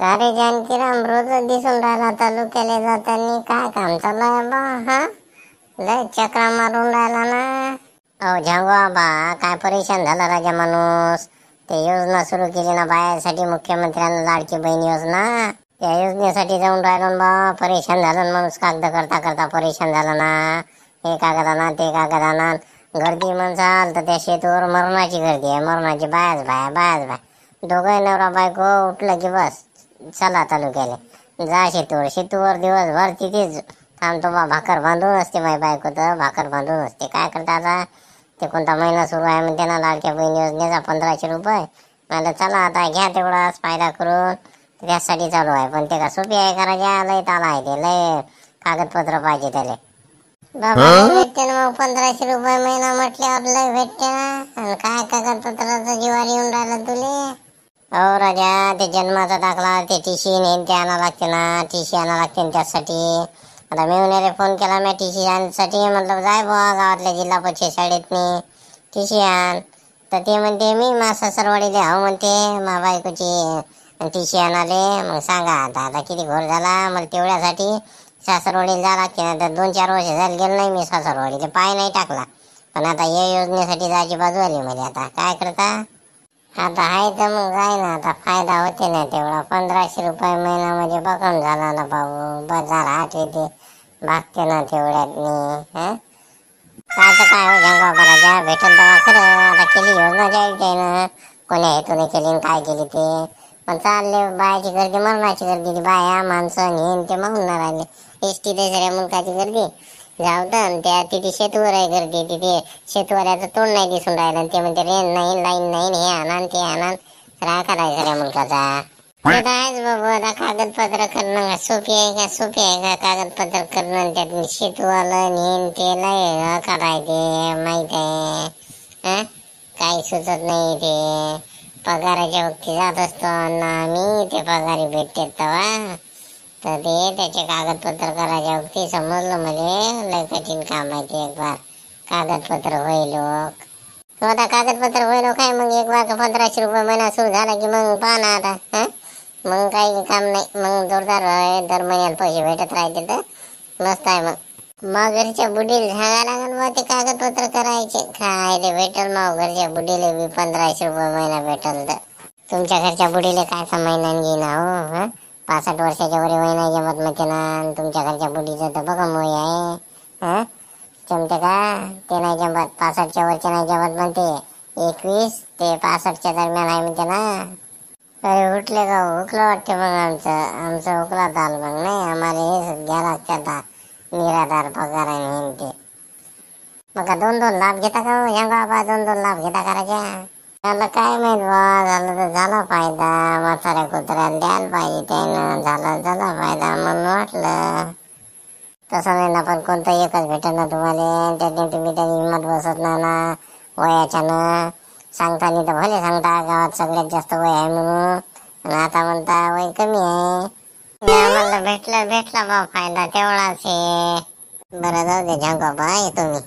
का रे जानकीराम, रोज दिसून राहिला तालुक्याला जातानी. काय काम चालू आहे बा? हा, लय चक्रा मारून राहिला ना. अहो झांगो बा, काय परेशान झाला राजा माणूस. ते योजना सुरू केली ना बायासाठी, मुख्यमंत्र्यांना लाडकी बहीण योजना. त्या योजनेसाठी जाऊन राहिलो बा. परेशान झालं माणूस, कागद करता करता परेशान झाला ना. हे कागद आणा, ते कागद आणा. गर्दी म्हणसाल तर त्या शेतूवर मरणाची गर्दी आहे, मरणाची. बायाच बाया. दोघं नवरा बायको उठलं की बस चला तालुक्याला, जा शेतूवर दिवसभर तिथेच थांबतो बा. भाकर बांधून असते माझी बायको, तर भाकर बांधून असते. काय करता आता, ते कोणता महिना सुरू आहे म्हणते ना लाडक्या बहीण योजनेचा, 1500 रुपये. मला चला आता घ्या तेवढाच फायदा करून, त्यासाठी चालू आहे. पण ते का सोपी आहे का राजा? लय ताला आहे ते, लय कागदपत्र पाहिजे त्याला. बाबा भेटते ना मग 1500 रुपये महिना म्हटल्यावर लय भेटते ना. आणि काय कागदपत्राचा जीवार येऊन राहिला तुले? हो राजा, ते जन्माचा दाखला, ते टीसी ते आणा लागते ना. टीसी आणा लागते त्यासाठी. आता मेवण्याला फोन केला मी टीसी आणण्यासाठी. म्हटलं जाय बुवा गावातल्या जिल्हा परिषद शाळेत टीसी आण. तर ते म्हणते मी मा सासरवाडीला हो म्हणते, मा बायकोची टीसी आणाले. मग सांगा आता किती घोर झाला. मला तेवढ्यासाठी सासरवाडीला जा लागते ना. तर 2-4 वर्ष झाले गेलो नाही मी सासरवाडीला, पाय नाही टाकला. पण आता या योजनेसाठी जायची बाजू आली मला. आता काय करता, आता आहे तर मग जाय ना. आता फायदा होते ना तेवढा. 1500 रुपये महिना म्हणजे बघून झाला ना भाऊ. बाजार हाट येते, भागते ना तेवढ्यात. काय हो जंगा बराजा भेटेल तेव्हा खरं. आता केली योजना जाईल त्यानं, कोण्या हेतूने केली काय केली ते. पण चालले बायाची गर्दी, मरणाची गर्दी. ती बाया माणसं नेन ते मागून ना राहिले. एसटी दुसऱ्या मुलकाची गर्दी जाऊ तर, त्या तिथे शेतूवर आहे गर्दी. तिथे शेतवाऱ्याचं तोंड नाही दिसून राहिलं. ते म्हणते रेन नाही, लाईन नाही, हे आणा ते आणा. काय करायचं रे मुलकाचा? आहेच बाबा. आता कागदपत्र करणं सोपी आहे का? सोपी आहे का कागदपत्र करणं? त्यात शेतवालं नेन ते लय करायचे माहित आहे. काही सुचत नाही ते. पगाराच्या वक्ती जात असतो ना मी, ते पगारी भेटते तेव्हा. तर ते त्याचे कागदपत्र करायच्या वक्ती समजलं म्हणजे लय कठीण काम आहे ते. एक बार कागदपत्र होईल आता कागदपत्र होईल काय. मग एक बार 1500 रुपये महिना सुरू झाला की मग पहा ना आता. मग काही काम नाही, मग जोरदार आहे. दर महिन्याला पैसे भेटत राहते तर मस्त आहे. मग घरच्या बुडीला सांगा लागेल मग ते कागदपत्र करायचे. काय ते भेटल मग घरच्या बुडीला बी 1500 रुपये महिना भेटल तर. तुमच्या घरच्या बुडीला काय महिना घेईना हो. 65 वर्षाच्या वरी महिना जमत म्हणते ना. तुमच्या घरच्या बुडीचं तर बघा मोय आहे. जमते का? ते नाही जमत. 65च्या वरचे नाही जमत म्हणते. 21 ते 65च्या दरम्यान आहे म्हणते ना. अरे उठले का? उकलं वाटते मग आमचं उकला चाल मग. नाही आम्हाला हे घ्या लागते आता निराधार पगार आहे ते. मग 2-2 लाभ घेता का ह्या बाबा? 2-2 लाभ घेता करायच्या? त्याला काय माहित बा. झालं तर झाला फायदा. म्हाताऱ्या कुत्र्याला द्यायला पाहिजे त्यानं. झाला फायदा म्हणून वाटलं. तसं नाही ना, पण कोणतं एकच भेटेल ना तुम्हाला. त्याने तुम्ही त्याची हिंमत बसत ना वयाच्यानं. सांगता नाही तर भले सांगता गावात सगळ्यात जास्त वय आहे म्हणून. आणि आता म्हणता वय कमी आहे. आम्हाला भेटला बा फायदा तेवढाच आहे. बरं जाऊ दे झांगा बा, येतो मी.